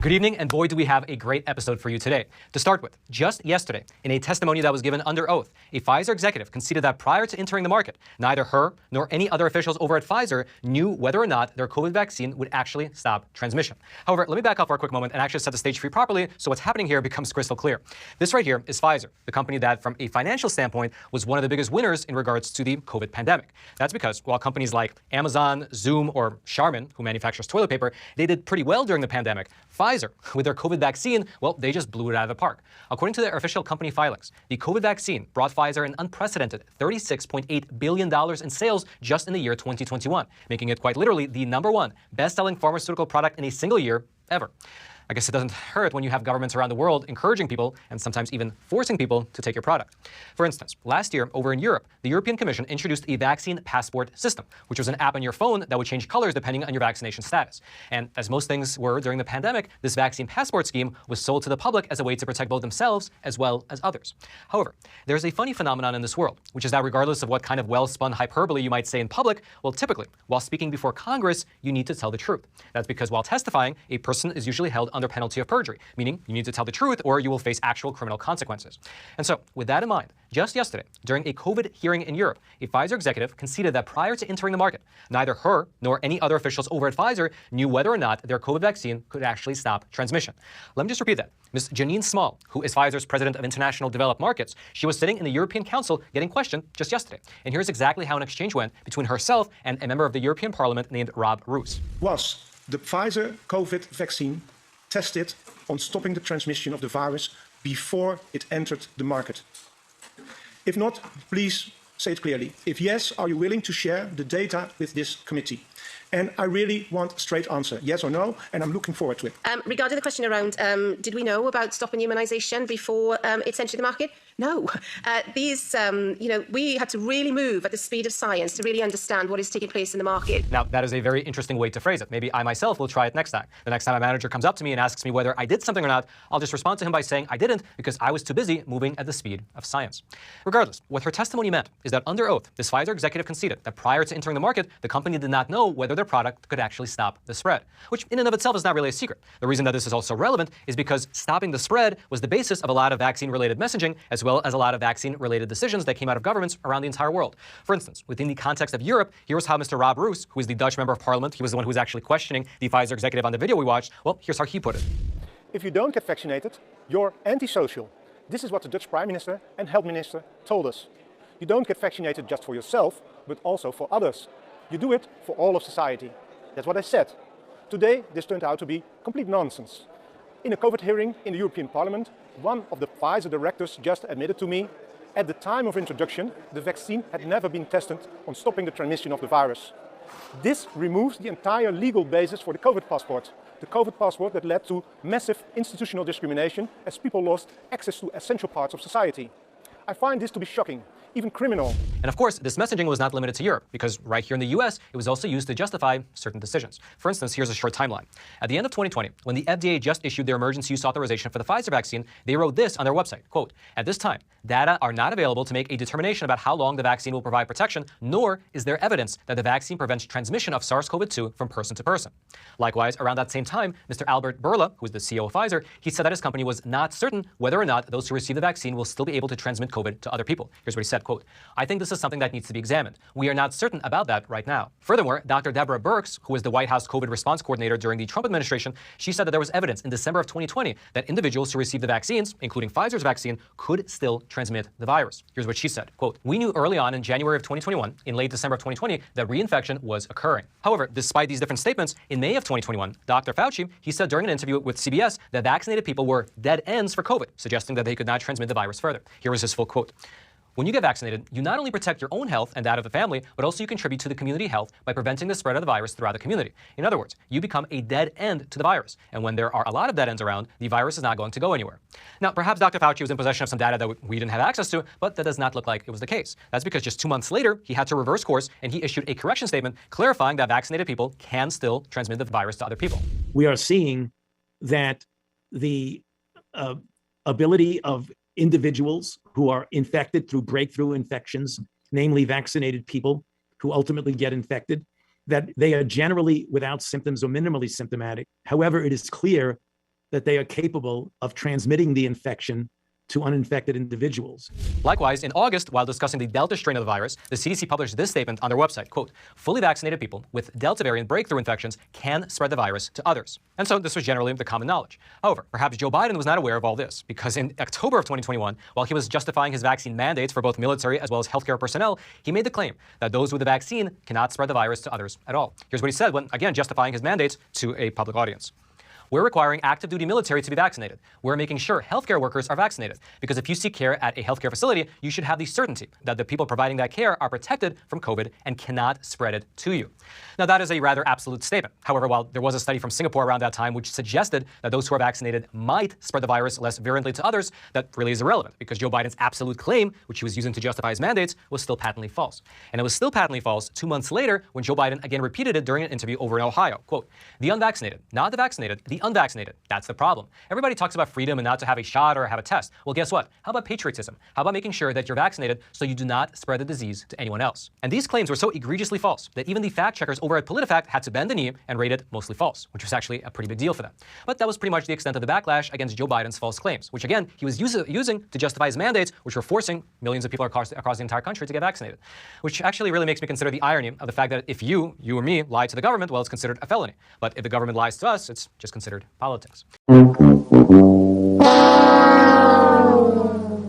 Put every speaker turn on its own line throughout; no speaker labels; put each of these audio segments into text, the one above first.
Good evening, and boy, do we have a great episode for you today. To start with, just yesterday, in a testimony that was given under oath, a Pfizer executive conceded that prior to entering the market, neither her nor any other officials over at Pfizer knew whether or not their COVID vaccine would actually stop transmission. However, let me back up for a quick moment and actually set the stage for you properly so what's happening here becomes crystal clear. This right here is Pfizer, the company that, from a financial standpoint, was one of the biggest winners in regards to the COVID pandemic. That's because while companies like Amazon, Zoom, or Charmin, who manufactures toilet paper, they did pretty well during the pandemic, Pfizer, with their COVID vaccine, well, they just blew it out of the park. According to their official company filings, the COVID vaccine brought Pfizer an unprecedented $36.8 billion in sales just in the year 2021, making it quite literally the #1 best-selling pharmaceutical product in a single year ever. I guess it doesn't hurt when you have governments around the world encouraging people and sometimes even forcing people to take your product. For instance, last year over in Europe, the European Commission introduced a vaccine passport system, which was an app on your phone that would change colors depending on your vaccination status. And as most things were during the pandemic, this vaccine passport scheme was sold to the public as a way to protect both themselves as well as others. However, there's a funny phenomenon in this world, which is that regardless of what kind of well-spun hyperbole you might say in public, well, typically, while speaking before Congress, you need to tell the truth. That's because while testifying, a person is usually held under penalty of perjury, meaning you need to tell the truth or you will face actual criminal consequences. And so, with that in mind, just yesterday, during a COVID hearing in Europe, a Pfizer executive conceded that prior to entering the market, neither her nor any other officials over at Pfizer knew whether or not their COVID vaccine could actually stop transmission. Let me just repeat that. Ms. Janine Small, who is Pfizer's president of international developed markets, she was sitting in the European Council getting questioned just yesterday. And here's exactly how an exchange went between herself and a member of the European Parliament named Rob Roos.
Was the Pfizer COVID vaccine tested on stopping the transmission of the virus before it entered the market? If not, please say it clearly. If yes, are you willing to share the data with this committee? And I really want a straight answer, yes or no, and I'm looking forward to it.
Regarding the question around, did we know about stopping immunisation before it's entered the market? No. We had to really move at the speed of science to really understand what is taking place in the market.
Now, that is a very interesting way to phrase it. Maybe I myself will try it next time. The next time a manager comes up to me and asks me whether I did something or not, I'll just respond to him by saying I didn't because I was too busy moving at the speed of science. Regardless, what her testimony meant is that under oath, this Pfizer executive conceded that prior to entering the market, the company did not know whether their product could actually stop the spread, which in and of itself is not really a secret. The reason that this is also relevant is because stopping the spread was the basis of a lot of vaccine-related messaging, as well as a lot of vaccine-related decisions that came out of governments around the entire world. For instance, within the context of Europe, here's how Mr. Rob Roos, who is the Dutch member of parliament, he was the one who was actually questioning the Pfizer executive on the video we watched, well, here's how he put it.
If you don't get vaccinated, you're antisocial. This is what the Dutch Prime Minister and Health Minister told us. You don't get vaccinated just for yourself, but also for others. You do it for all of society. That's what I said. Today, this turned out to be complete nonsense. In a COVID hearing in the European Parliament, one of the Pfizer directors just admitted to me, at the time of introduction, the vaccine had never been tested on stopping the transmission of the virus. This removes the entire legal basis for the COVID passport. The COVID passport that led to massive institutional discrimination as people lost access to essential parts of society. I find this to be shocking, even criminal.
And of course, this messaging was not limited to Europe, because right here in the US, it was also used to justify certain decisions. For instance, here's a short timeline. At the end of 2020, when the FDA just issued their emergency use authorization for the Pfizer vaccine, they wrote this on their website, quote, "At this time, data are not available to make a determination about how long the vaccine will provide protection, nor is there evidence that the vaccine prevents transmission of SARS-CoV-2 from person to person." Likewise, around that same time, Mr. Albert Bourla, who is the CEO of Pfizer, he said that his company was not certain whether or not those who receive the vaccine will still be able to transmit COVID to other people. Here's what he said, quote, "I think this is something that needs to be examined. We are not certain about that right now." Furthermore, Dr. Deborah Birx, who was the White House COVID response coordinator during the Trump administration, she said that there was evidence in December of 2020 that individuals who received the vaccines, including Pfizer's vaccine, could still transmit the virus. Here's what she said, quote, "We knew early on in January of 2021, in late December of 2020, that reinfection was occurring. However, despite these different statements, in May of 2021, Dr. Fauci, he said during an interview with CBS that vaccinated people were dead ends for COVID, suggesting that they could not transmit the virus further. Here was his full quote. When you get vaccinated, you not only protect your own health and that of the family, but also you contribute to the community health by preventing the spread of the virus throughout the community. In other words, you become a dead end to the virus. And when there are a lot of dead ends around, the virus is not going to go anywhere. Now, perhaps Dr. Fauci was in possession of some data that we didn't have access to, but that does not look like it was the case. That's because just 2 months later, he had to reverse course and he issued a correction statement clarifying that vaccinated people can still transmit the virus to other people.
We are seeing that the ability of individuals who are infected through breakthrough infections, namely vaccinated people who ultimately get infected, that they are generally without symptoms or minimally symptomatic. However, it is clear that they are capable of transmitting the infection to uninfected individuals.
Likewise, in August, while discussing the Delta strain of the virus, the CDC published this statement on their website, quote, fully vaccinated people with Delta variant breakthrough infections can spread the virus to others. And so this was generally the common knowledge. However, perhaps Joe Biden was not aware of all this, because in October of 2021, while he was justifying his vaccine mandates for both military as well as healthcare personnel, he made the claim that those with the vaccine cannot spread the virus to others at all. Here's what he said when, again, justifying his mandates to a public audience. We're requiring active duty military to be vaccinated. We're making sure healthcare workers are vaccinated. Because if you seek care at a healthcare facility, you should have the certainty that the people providing that care are protected from COVID and cannot spread it to you. Now, that is a rather absolute statement. However, while there was a study from Singapore around that time which suggested that those who are vaccinated might spread the virus less virulently to others, that really is irrelevant because Joe Biden's absolute claim, which he was using to justify his mandates, was still patently false. And it was still patently false 2 months later when Joe Biden again repeated it during an interview over in Ohio. Quote, the unvaccinated, not the vaccinated, the unvaccinated. That's the problem. Everybody talks about freedom and not to have a shot or have a test. Well, guess what? How about patriotism? How about making sure that you're vaccinated so you do not spread the disease to anyone else? And these claims were so egregiously false that even the fact checkers over at PolitiFact had to bend the knee and rate it mostly false, which was actually a pretty big deal for them. But that was pretty much the extent of the backlash against Joe Biden's false claims, which again, he was using to justify his mandates, which were forcing millions of people across the entire country to get vaccinated. Which actually really makes me consider the irony of the fact that if you or me lie to the government, well, it's considered a felony. But if the government lies to us, it's just considered politics.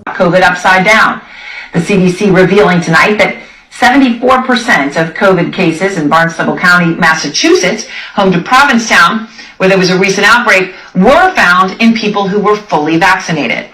COVID upside down. The CDC revealing tonight that 74% of COVID cases in Barnstable County, Massachusetts, home to Provincetown, where there was a recent outbreak, were found in people who were fully vaccinated.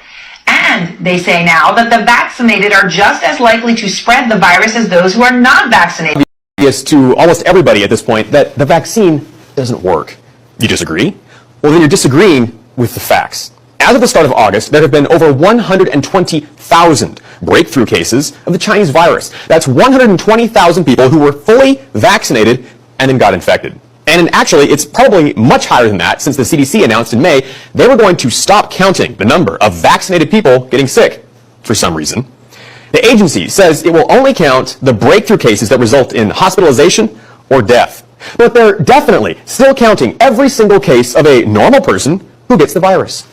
And they say now that the vaccinated are just as likely to spread the virus as those who are not vaccinated.
Obvious to almost everybody at this point that the vaccine doesn't work. You disagree? Well, then you're disagreeing with the facts. As of the start of August, there have been over 120,000 breakthrough cases of the Chinese virus. That's 120,000 people who were fully vaccinated and then got infected. And actually, it's probably much higher than that since the CDC announced in May they were going to stop counting the number of vaccinated people getting sick for some reason. The agency says it will only count the breakthrough cases that result in hospitalization or death. But they're definitely still counting every single case of a normal person who gets the virus.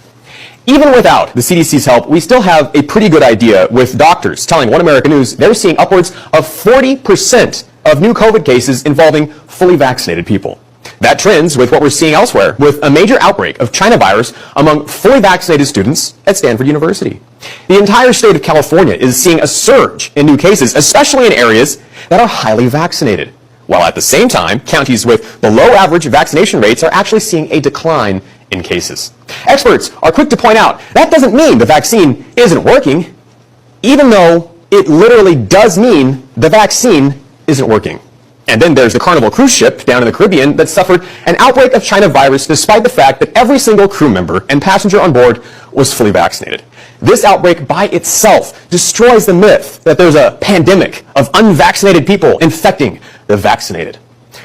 Even without the CDC's help, we still have a pretty good idea with doctors telling One American News they're seeing upwards of 40% of new COVID cases involving fully vaccinated people. That trends with what we're seeing elsewhere, with a major outbreak of China virus among fully vaccinated students at Stanford University. The entire state of California is seeing a surge in new cases, especially in areas that are highly vaccinated, while at the same time, counties with below average vaccination rates are actually seeing a decline in cases. Experts are quick to point out that doesn't mean the vaccine isn't working, even though it literally does mean the vaccine isn't working. And then there's the Carnival cruise ship down in the Caribbean that suffered an outbreak of China virus despite the fact that every single crew member and passenger on board was fully vaccinated. This outbreak by itself destroys the myth that there's a pandemic of unvaccinated people infecting the vaccinated.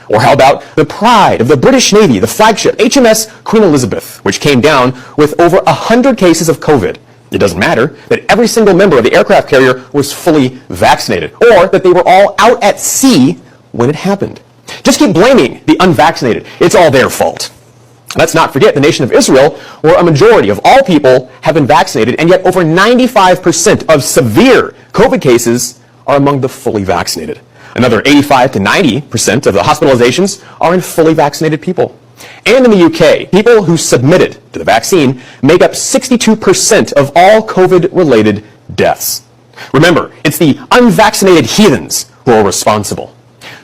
Or how about the pride of the British Navy, the flagship HMS Queen Elizabeth, which came down with over 100 cases of COVID. It doesn't matter that every single member of the aircraft carrier was fully vaccinated, or that they were all out at sea when it happened. Just keep blaming the unvaccinated. It's all their fault. Let's not forget the nation of Israel, where a majority of all people have been vaccinated, and yet over 95% of severe COVID cases are among the fully vaccinated. Another 85 to 90% of the hospitalizations are in fully vaccinated people. And in the UK, people who submitted to the vaccine make up 62% of all COVID-related deaths. Remember, it's the unvaccinated heathens who are responsible.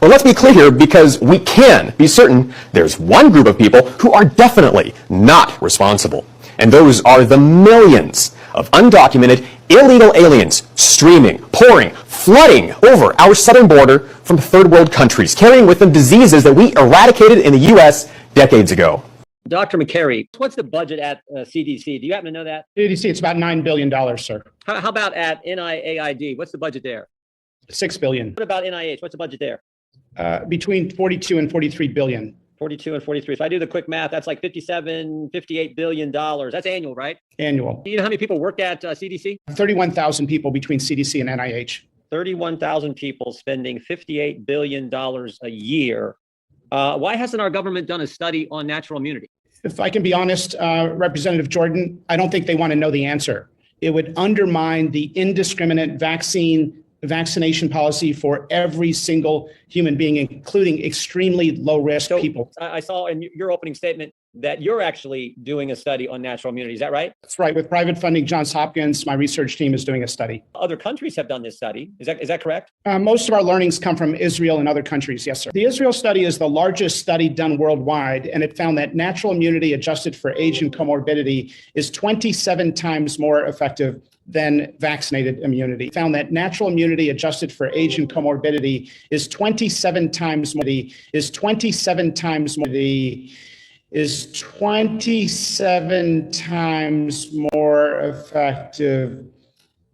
Well, let's be clear here, because we can be certain there's one group of people who are definitely not responsible. And those are the millions of undocumented illegal aliens streaming, pouring, flooding over our southern border from third world countries, carrying with them diseases that we eradicated in the U.S. decades ago.
Dr. McCary, what's the budget at CDC? Do you happen to know that?
CDC, it's about $9 billion, sir.
How about at NIAID? What's the budget there?
$6 billion.
What about NIH? What's the budget there?
Between 42 and 43 billion.
42 and 43. If I do the quick math, that's like $58 billion. That's annual, right?
Annual.
Do you know how many people work at CDC?
31,000 people between CDC and NIH.
31,000 people spending $58 billion a year. Why hasn't our government done a study on natural immunity?
If I can be honest, Representative Jordan, I don't think they want to know the answer. It would undermine the indiscriminate vaccination policy for every single human being, including extremely low-risk people.
I saw in your opening statement that you're actually doing a study on natural immunity. Is that right?
That's right. With private funding, Johns Hopkins, my research team is doing a study.
Other countries have done this study. Is that correct?
Most of our learnings come from Israel and other countries. Yes, sir. The Israel study is the largest study done worldwide, and it found that natural immunity adjusted for age and comorbidity is 27 times more effective than vaccinated immunity. Found that natural immunity adjusted for age and comorbidity is 27 times more effective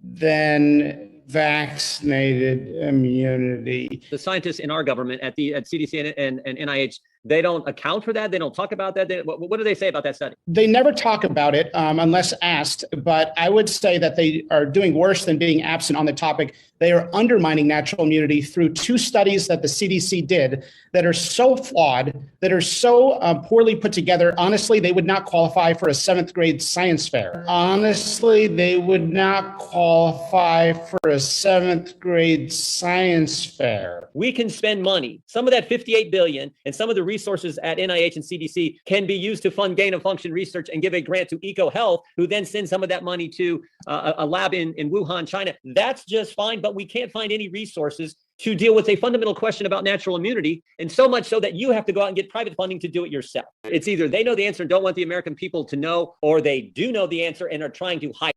than vaccinated immunity.
The scientists in our government at CDC and NIH, they don't account for that. They don't talk about that. What do they say about that study?
They never talk about it unless asked, but I would say that they are doing worse than being absent on the topic. They are undermining natural immunity through two studies that the CDC did that are so flawed, that are so poorly put together. Honestly, they would not qualify for a 7th grade science fair. Honestly, they would not qualify for a 7th grade science fair.
We can spend money. Some of that $58 billion and some of the resources at NIH and CDC can be used to fund gain of function research and give a grant to EcoHealth, who then sends some of that money to a lab in Wuhan, China. That's just fine, but we can't find any resources to deal with a fundamental question about natural immunity, and so much so that you have to go out and get private funding to do it yourself. It's either they know the answer and don't want the American people to know, or they do know the answer and are trying to hide